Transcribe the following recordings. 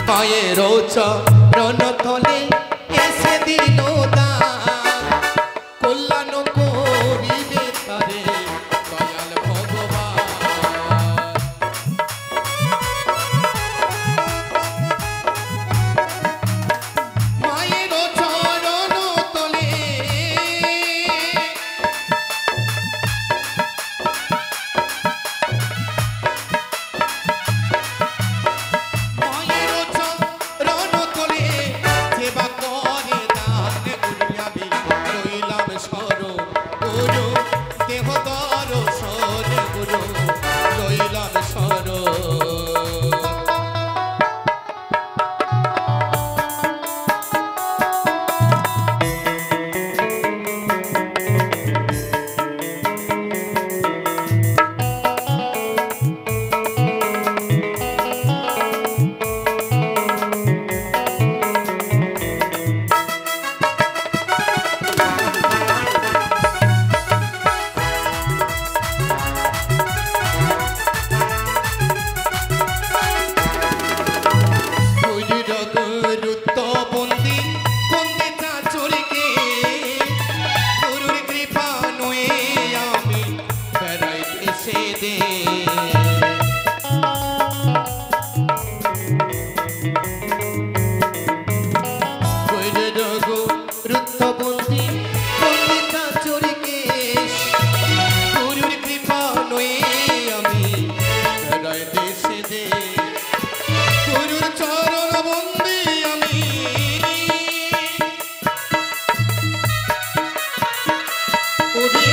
মায়ের চরণ তলে এসে দিল দান, কল্যাণ করিবে তারে দয়াল ভগবান। মায়ের চরণ তলে সেবা দে রুদ্ধবন্দি পণ্ডিতা চরিকেশ গুরুর কৃপা নয়ে আমি হৃদয় দেশে দে গুরুর চরণ বন্দি আমি ওরে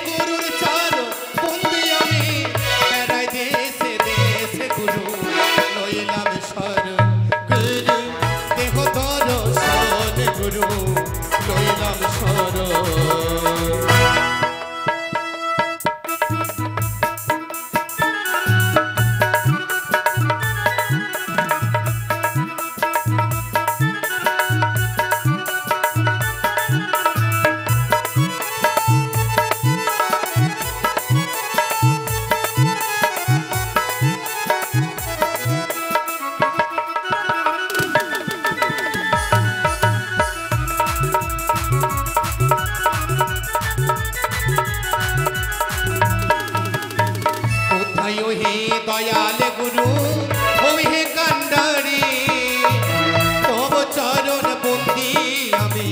গুরুর চরণ বন্দি আমি হৃদয় দেশে দেশে গুরু লইলাম শরণ গুরু দেহ দর্শন গুরু লইলাম শরণ হে দয়াল গুরু ও হে কান্ডারি তব চরণ বন্দি আমি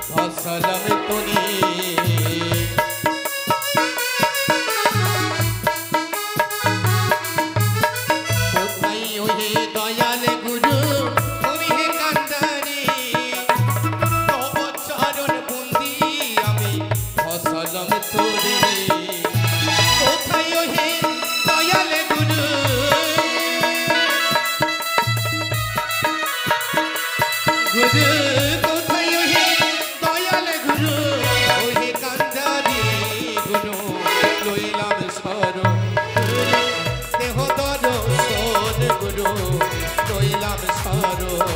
ফসলম তরি কোথায় ও হে দয়াল গুরু ও হে কান্ডারি তব চরণ বন্দি আমি ফসলম তরি কোথায় ও হে দয়াল গুরু গুরু কোথায় হে দয়াল গুরু ও হে কান্ডারি গুরু লইলাম শরণ দেহ দর্শন গুরু লইলাম শরণ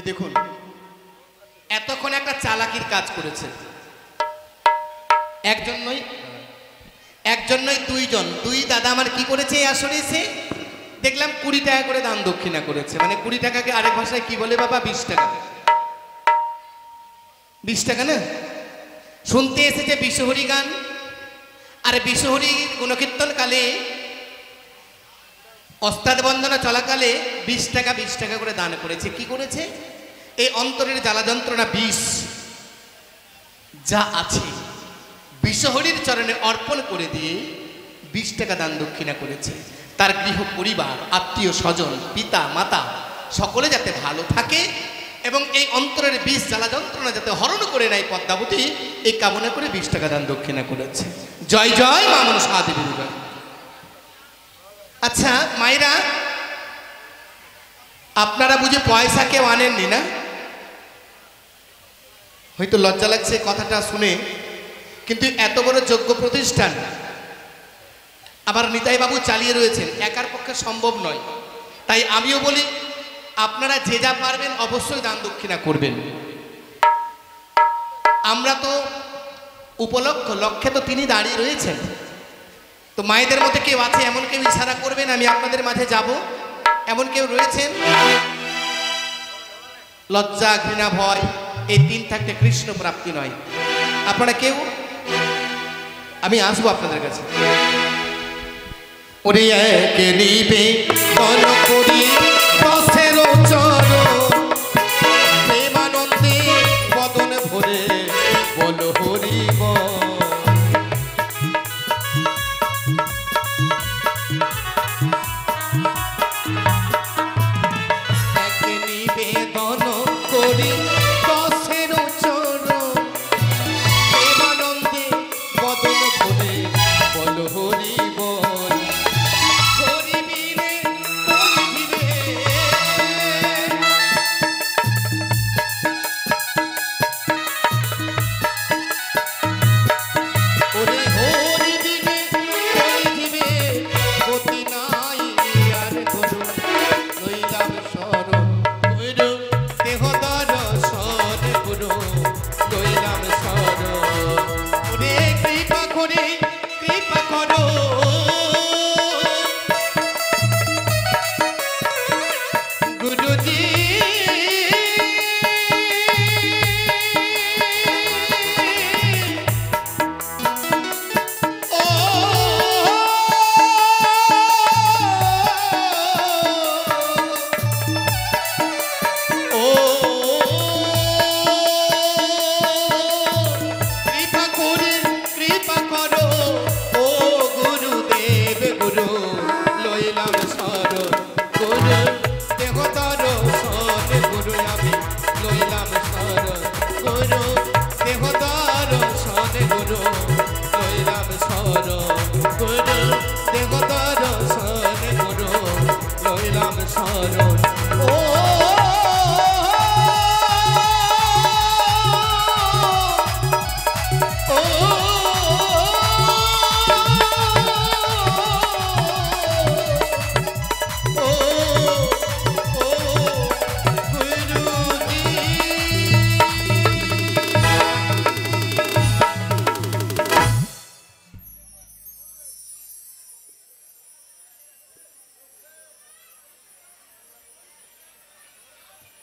দেখুন এতক্ষণ একটা চালাকির কাজ করেছে একজন নয় দুইজন দুই দাদা আমার কি করেছে এই আসরে এসে দেখলাম 20 টাকা করে দান দক্ষিণা করেছে মানে 20 টাকাকে আরেক ভাষায় কি বলে বাবা 20 টাকা 20 টাকা না শুনতে এসেছে বিশ্বহরি গান আর বিশ্বহরি গুণকীর্তন কালে অস্তাদ বন্দনা চলাকালে 20 টাকা করে দান করেছে কি করেছে এই অন্তরের জ্বালা যন্ত্রণা বিষ যা আছে বিশ্বহরির চরণে অর্পণ করে দিয়ে 20 টাকা দান দক্ষিণা করেছে তার গৃহ পরিবার আত্মীয় স্বজন পিতা মাতা সকলে যাতে ভালো থাকে এবং এই অন্তরের বিষ জ্বালা যন্ত্রণা যাতে হরণ করে নেয় পদ্মাবতী এই কামনা করে 20 টাকা দান দক্ষিণা করেছে জয় জয় মা মনসা দেবীর জয় আচ্ছা মায়েরা আপনারা বুঝে পয়সা কেউ আনেননি না হয়তো লজ্জা লাগছে কথাটা শুনে কিন্তু এত বড় যোগ্য প্রতিষ্ঠান আবার নিতাই বাবু চালিয়ে রয়েছেন একার পক্ষে সম্ভব নয় তাই আমিও বলি আপনারা যে যা পারবেন অবশ্যই দান দক্ষিণা করবেন আমরা তো লক্ষ্যে তো তিনি দাঁড়িয়ে রয়েছেন তো মায়েদের মধ্যে কেউ আছে এমন কেউ ইশারা করবেন আমি আপনাদের মাঝে যাব এমন কেউ রয়েছেন লজ্জা ঘৃণা ভয় এই তিন থাকতে কৃষ্ণ প্রাপ্তি নয় আপনারা কেউ আমি আসবো আপনাদের কাছে ওরে একে নিবে মন করি পথের চরণ প্রেমানন্দে বদন ভরে বল হরি একে নিবেদন করি পথের চরণ প্রেমানন্দে বদন ভরে বল হরি জীবন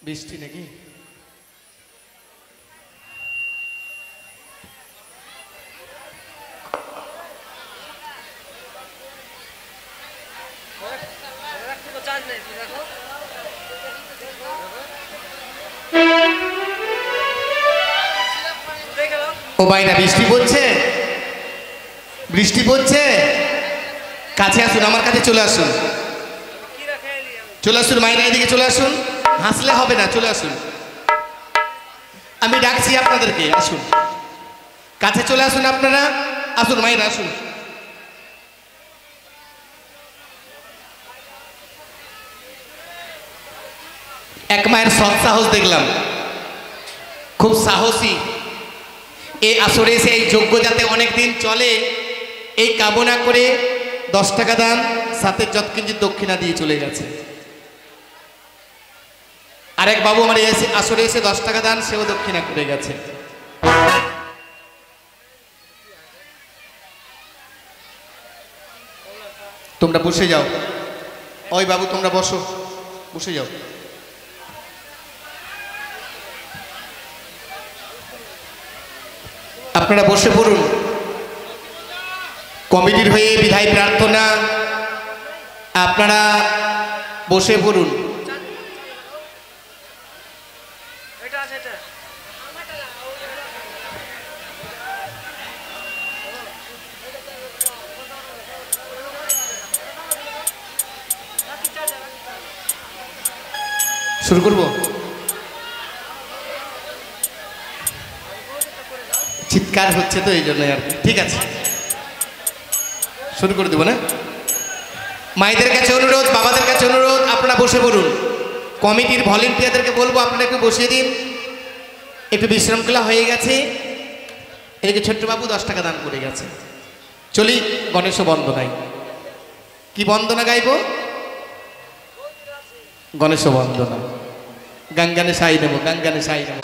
বৃষ্টি নাকি ও ভাইরা বৃষ্টি পড়ছে বৃষ্টি পড়ছে কাছে আসুন আমার কাছে চলে আসুন চলে আসুন মাইরা এদিকে চলে আসুন হাসলে হবে না চলে আসুন আমি ডাকছি আপনাদেরকে আসুন কাছে চলে আসুন আপনারা আসুন মাইরা আসুন এক মায়ের সৎ সাহস দেখলাম খুব সাহসী এই আসরে এসে এই যজ্ঞ যাতে অনেকদিন চলে এই কামনা করে 10 টাকা দান সাথে যৎকিঞ্চিত দক্ষিণা দিয়ে চলে গেছে আরেক বাবু আমার আসরে এসে 10 টাকা দান সেও দক্ষিণা করে গেছে তোমরা বসে যাও ওই বাবু তোমরা বসো বসে যাও আপনারা বসে পড়ুন কমিটির হয়ে বিদায় প্রার্থনা আপনারা বসে পড়ুন শুরু করবো চিৎকার হচ্ছে তো এই জন্য আর ঠিক আছে শুরু করে দেবো না মায়েদের কাছে অনুরোধ বাবাদের কাছে অনুরোধ আপনারা বসে পড়ুন কমিটির ভলেন্টিয়ারদেরকে বলবো আপনারা একটু বসিয়ে দিন একটু বিশৃঙ্খলা হয়ে গেছে এদিকে ছোট্ট বাবু 10 টাকা দান করে গেছে চলি গণেশ বন্দনায় কি বন্দনা গাইব গণেশ বন্দনা গঙ্গানে সাই নেব গঙ্গানে সাই নেব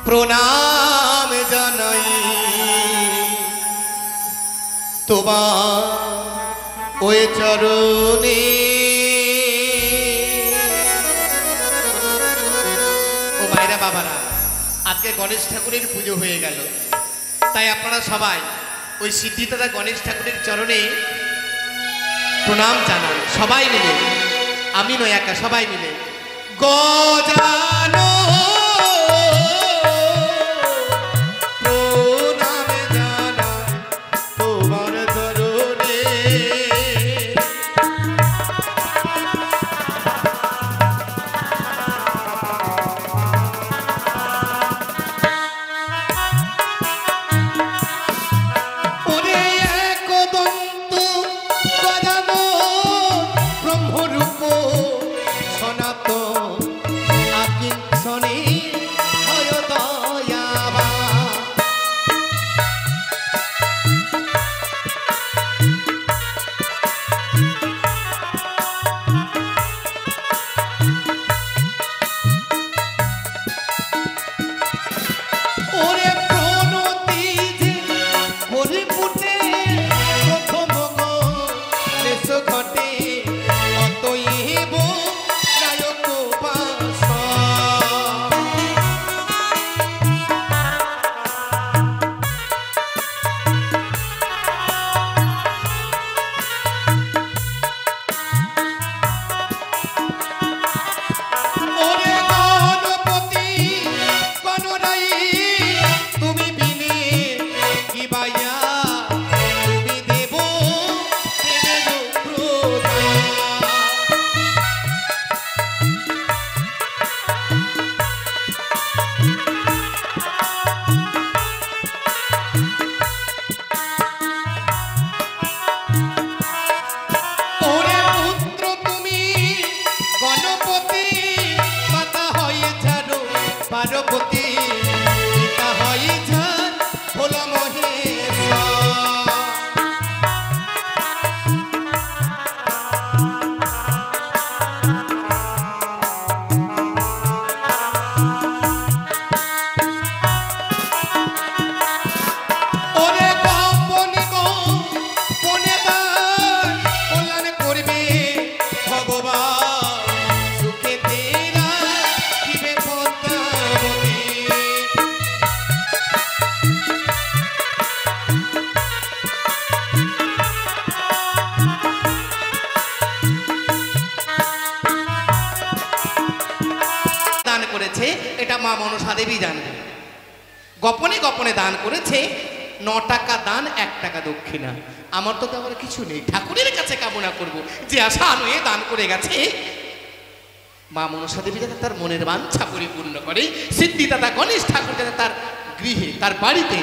প্রণাম জানাই তোমার ওই চরণে ও ভাইরা বাবারা আজকে গণেশ ঠাকুরের পুজো হয়ে গেল তাই আপনারা সবাই ওই সিদ্ধিদাতা গণেশ ঠাকুরের চরণে প্রণাম জানান সবাই মিলে আমি নয় একা সবাই মিলে গজানো এটা মা মনসা দেবী জানবে। গোপনে গোপনে দান করেছে 9 টাকা দান, 1 টাকা দক্ষিণা। আমার তো তেমন কিছু নেই, ঠাকুরের কাছে কামনা করব যে আশা নয়ে দান করে গেছে মা মনসা দেবী যাতে তার মনের বাঞ্ছা পরিপূর্ণ করে, সিদ্ধিদাতা গণেশ ঠাকুর যাতে তার গৃহে, তার বাড়িতে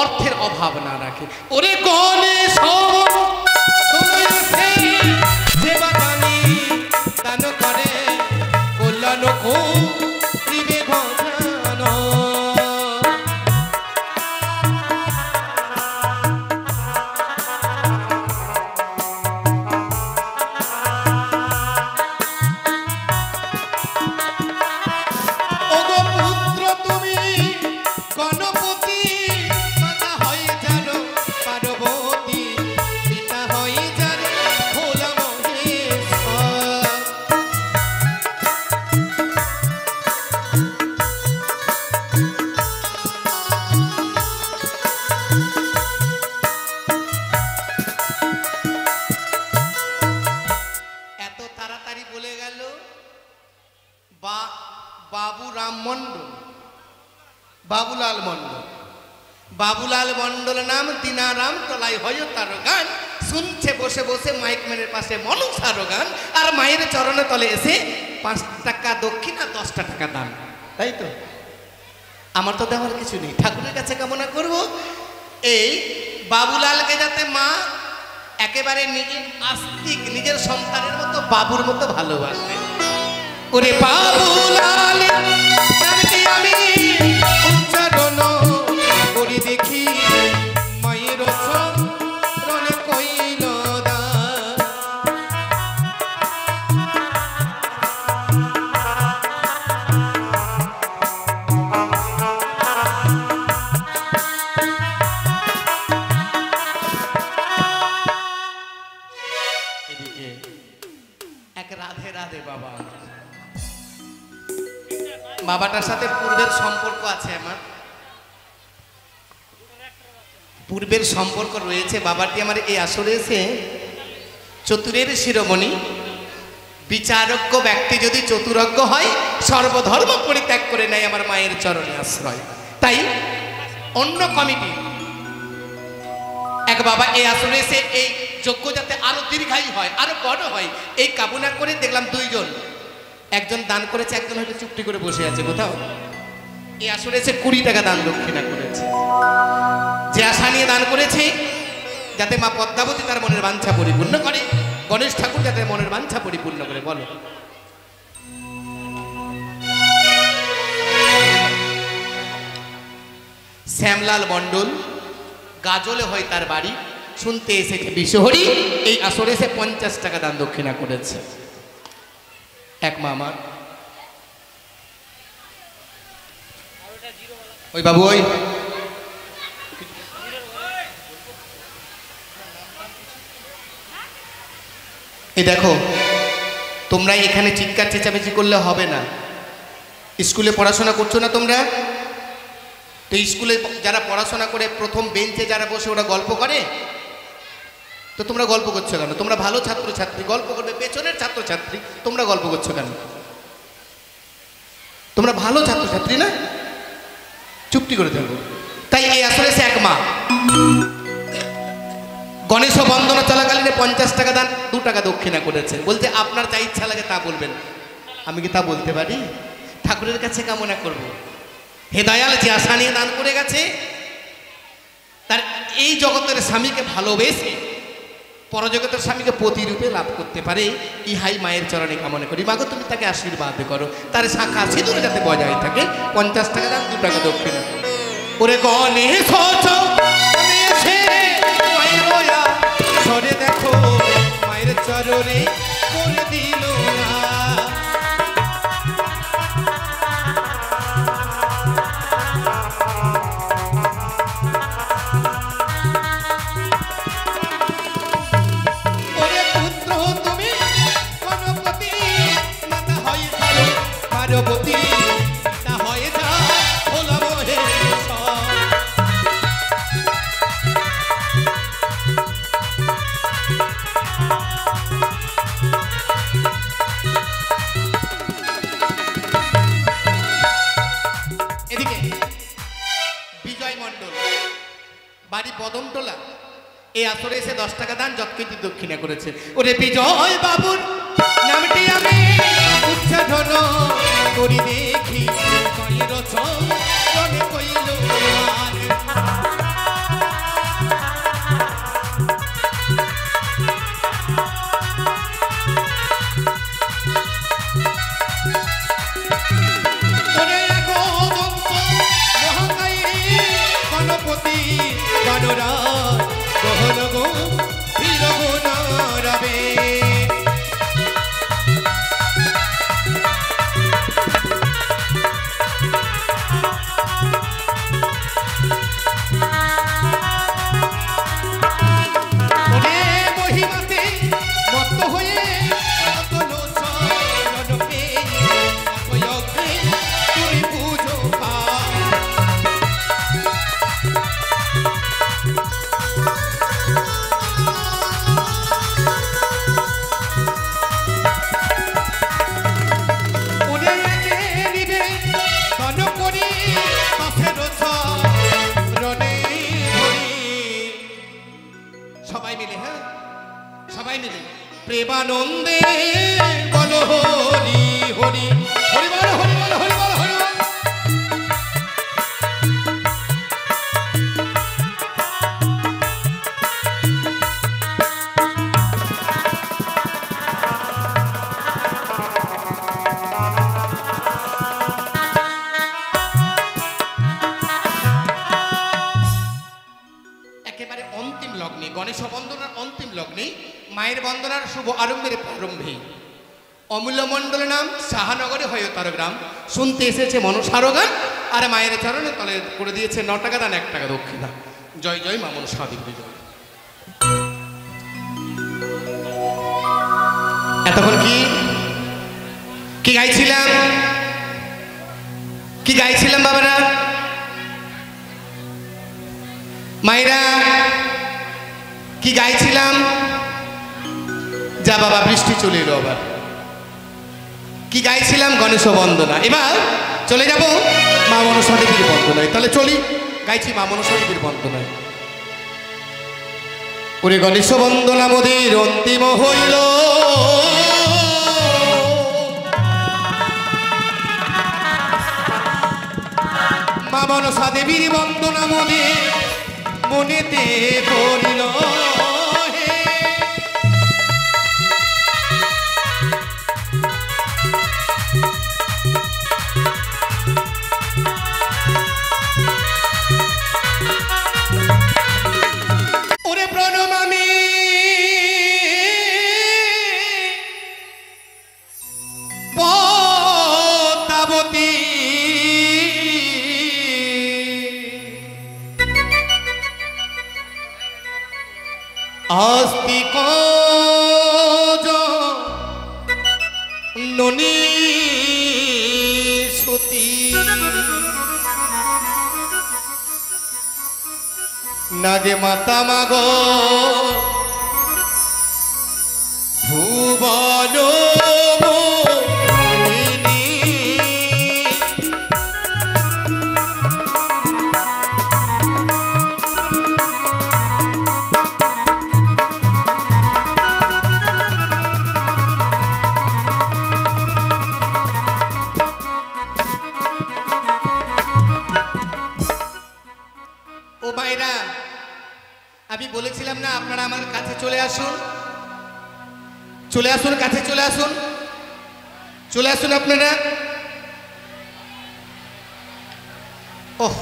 অর্থের অভাব না রাখে। ওরে গণেশ সেবা দানি দান করে কল্যাণ করিবে ভজন। বাবুলাল মন্ডল নাম দিনারাম তলায় হয় তার গান, শুনছে বসে বসে মাইক ম্যানের পাশে মনসার গান, আর মায়ের চরণে তলে এসে 5 টাকা দক্ষিণা 10 টাকা দান। তাই তো, আমার তো দেওয়ার কিছু নেই, ঠাকুরের কাছে কামনা করব এই বাবুলালকে যাতে মা একেবারে নিজের আস্তিক, নিজের সন্তানের মতো, বাবুর মতো ভালোবাসে। ওরে বাবুলাল নামটি আমি উচ্চারণ করি দেখি, মায়ের চরণে কইল দান। এদিকে এক রাধে রাধে বাবা, বাবাটার সাথে পূর্বের সম্পর্ক আছে, আমার পূর্বের সম্পর্ক রয়েছে। বাবাটি আমার এই আসরে এসে চতুরের শিরোমণি, বিচারজ্ঞ ব্যক্তি যদি চতুরজ্ঞ হয় সর্বধর্ম পরিত্যাগ করে নেয় আমার মায়ের চরণে আশ্রয়। তাই অন্য কমিটি এক বাবা এই আসরে এসে এই যজ্ঞ যাতে আরো দীর্ঘায়ী হয়, আরো বড় হয়, এই কামনা করে দেখলাম 2 জন, একজন দান করেছে, একজন হয়তো চুপটি করে বসে আছে কোথাও। এই আসরে এসে 20 টাকা দান দক্ষিণা করেছে, যে আশা নিয়ে দান করেছে যাতে মা পদ্মাবতী তার মনের বাঞ্ছা পরিপূর্ণ করে, গণেশ ঠাকুর যাতে মনের বাঞ্ছা পরিপূর্ণ করে। বলো শ্যামলাল মণ্ডল, গাজলে হয় তার বাড়ি, শুনতে এসেছে বিশ্বহরি, এই আসরে এসে 50 টাকা দান দক্ষিণা করেছে। এক মামা ওই বাবু, ওই এই দেখো, তোমরা এখানে চিৎকার চেঁচামেচি করলে হবে না। স্কুলে পড়াশোনা করছো না তোমরা? তো স্কুলে যারা পড়াশোনা করে প্রথম বেঞ্চে যারা বসে ওরা গল্প করে, তো তোমরা গল্প করছো কেন? তোমরা ভালো ছাত্রছাত্রী, গল্প করবে। পেছনের ছাত্রছাত্রী, তোমরা গল্প করছো কেন? তোমরা ভালো ছাত্রছাত্রী না, চুপটি করে থাকবো। তাই এই আসলে সে এক মা গণেশ বন্দনা চলাকালীন 50 টাকা দান, 2 টাকা দক্ষিণা করেছে। বলতে আপনার যা ইচ্ছা লাগে তা বলবেন, আমি কি তা বলতে পারি? ঠাকুরের কাছে কামনা করব হে দয়াল, যে আশা নিয়ে দান করে গেছে তার এই জগতের স্বামীকে ভালোবেসে পরজগতের স্বামীকে প্রতিরূপে লাভ করতে পারে, ইহাই মায়ের চরণে কামনা করি। মাগো তুমি তাকে আশীর্বাদ করো, তার শাখা সিঁদুর যাতে বজায় থাকে। 50 টাকা দান, 2 টাকা দক্ষিণা। ওরে গণেশ সরে দেখো মায়ের চরণে করে দিল না। ওরে পুত্র তুমি গণপতি মাতা হয়ে যাও পার্বতী, তা হয়ে যাও ভোলা মহেশ্বর। এই আসরে এসে 10 টাকা দান যৎকৃতি দক্ষিণা করেছে। ওরে বিজয় বাবুর নামটি আমি উচ্চারণ করি দেখি কইর চরণে কইল গণপতি গণরা গহন গো বীর গুণ রবে মহিমাতে মত্ত হয়ে তুমি পুজো পা সবাই মিলে, হ্যাঁ সবাই মিলে প্রেমানন্দে বলো হরি হরি হরি বলো হরি বলো হরি বলো হরি একেবারে অন্তিম লগ্নে, গণেশ বন্দনার অন্তিম লগ্নে, মায়ের বন্দনার শুভ আরম্ভের প্রারম্ভে অমূল্য মণ্ডলের নাম শাহানগরে হয়ে তার গ্রাম শুনতে এসেছে মনসার গান, আর মায়ের চরণে তলে করে দিয়েছে 9 টাকা দান 1 টাকা দক্ষিণা। জয় জয় মা মনসা দেবী জয়। এতক্ষণ কি গাইছিলাম, কি গাইছিলাম বাবারা মায়েরা, কি গাইছিলাম? যা বাবা বৃষ্টি চলে এলো আবার। কি গাইছিলাম? গণেশ বন্দনা। এবার চলে যাব মা মনসা দেবীর বন্দনায়। তাহলে চলি, গাইছি মা মনসা দেবীর বন্দনায়। ওরে গণেশ বন্দনা মোদের অন্তিম হইল, মা মনসা দেবীর বন্দনা মোদের মনেতে পড়িল হে। ওরে প্রণমামি পদ্মাবতী আস্তিক ননী সতী নাগে মাতা মাগ ভুবন আমি বলেছিলাম না আপনারা আমার কাছে চলে আসুন, চলে আসুন, কাছে চলে আসুন, চলে আসুন আপনারা। ওহ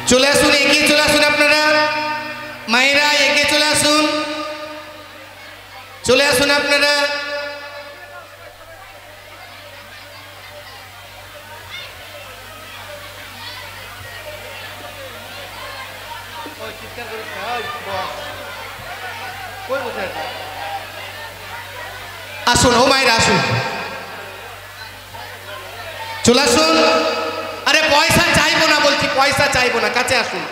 চলে আসুন, এগিয়ে চলে আসুন আপনারা মায়েরা, এগিয়ে চলে আসুন, চলে আসুন আপনারা। আসুন ও মায়েরা আসুন, চলে আসুন। আরে পয়সা চাইবো না বলছি, পয়সা চাইবো না, কাছে আসুন।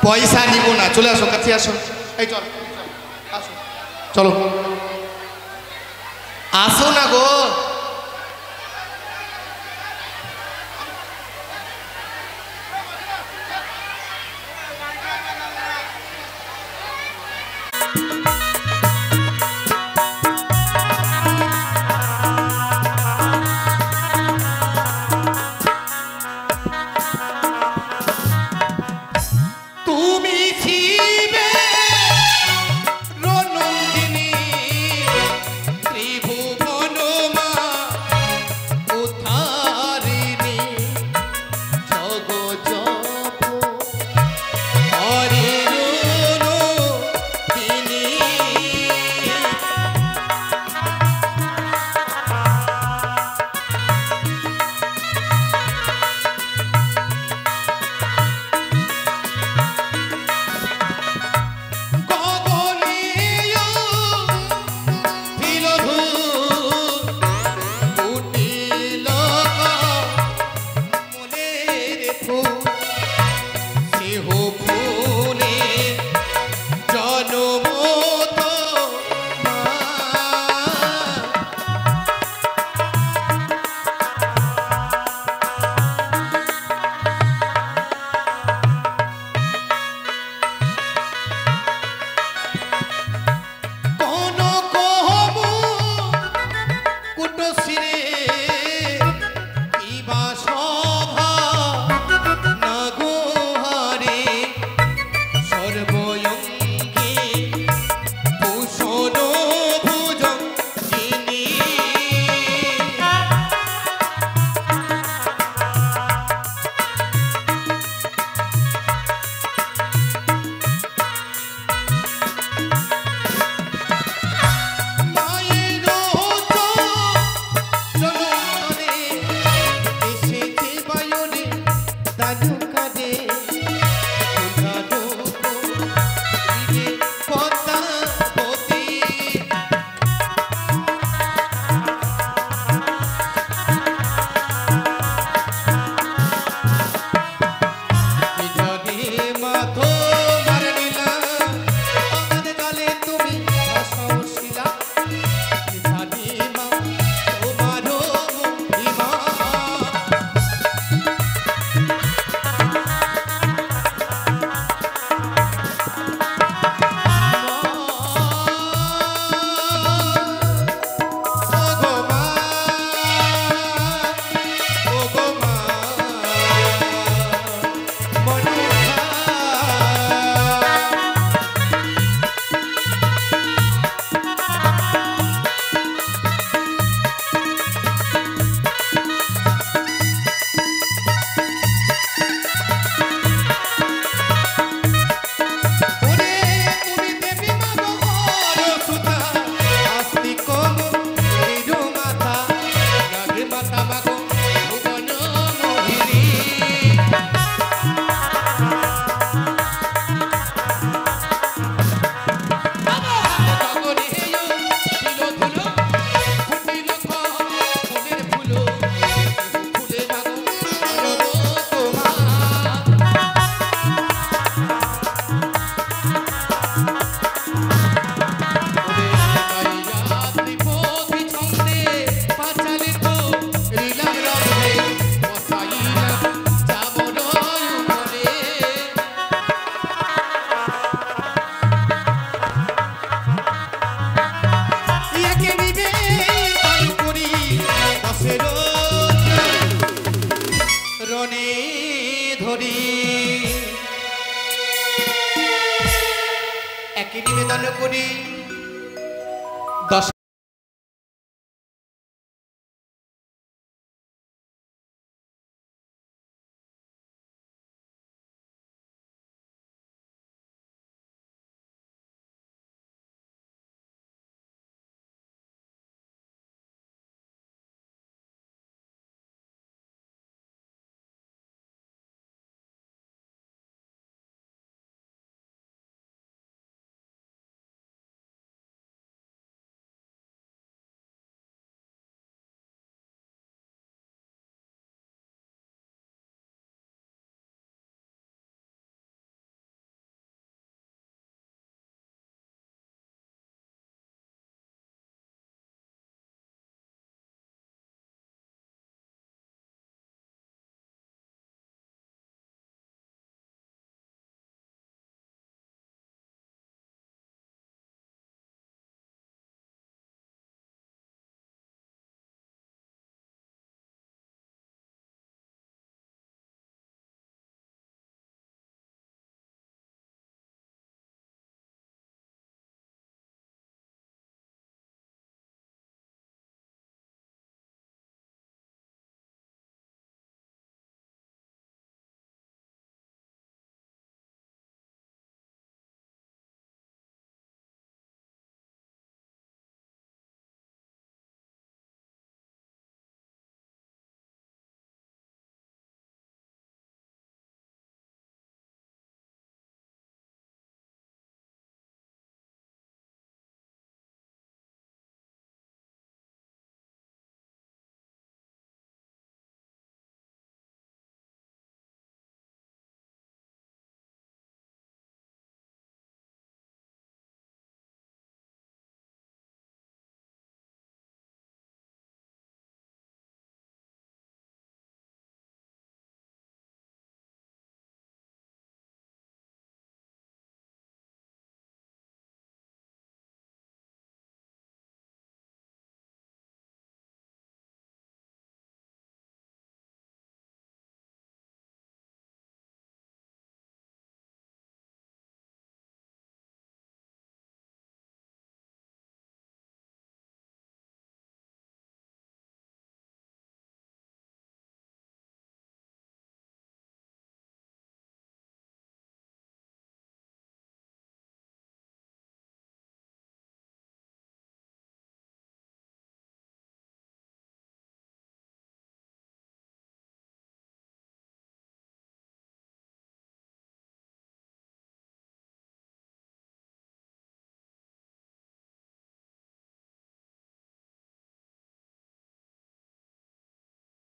পয়সা নিব না, চলে আসো, কাছে আসো। এই চল চলো আসো না গো। একই নিবেদন করি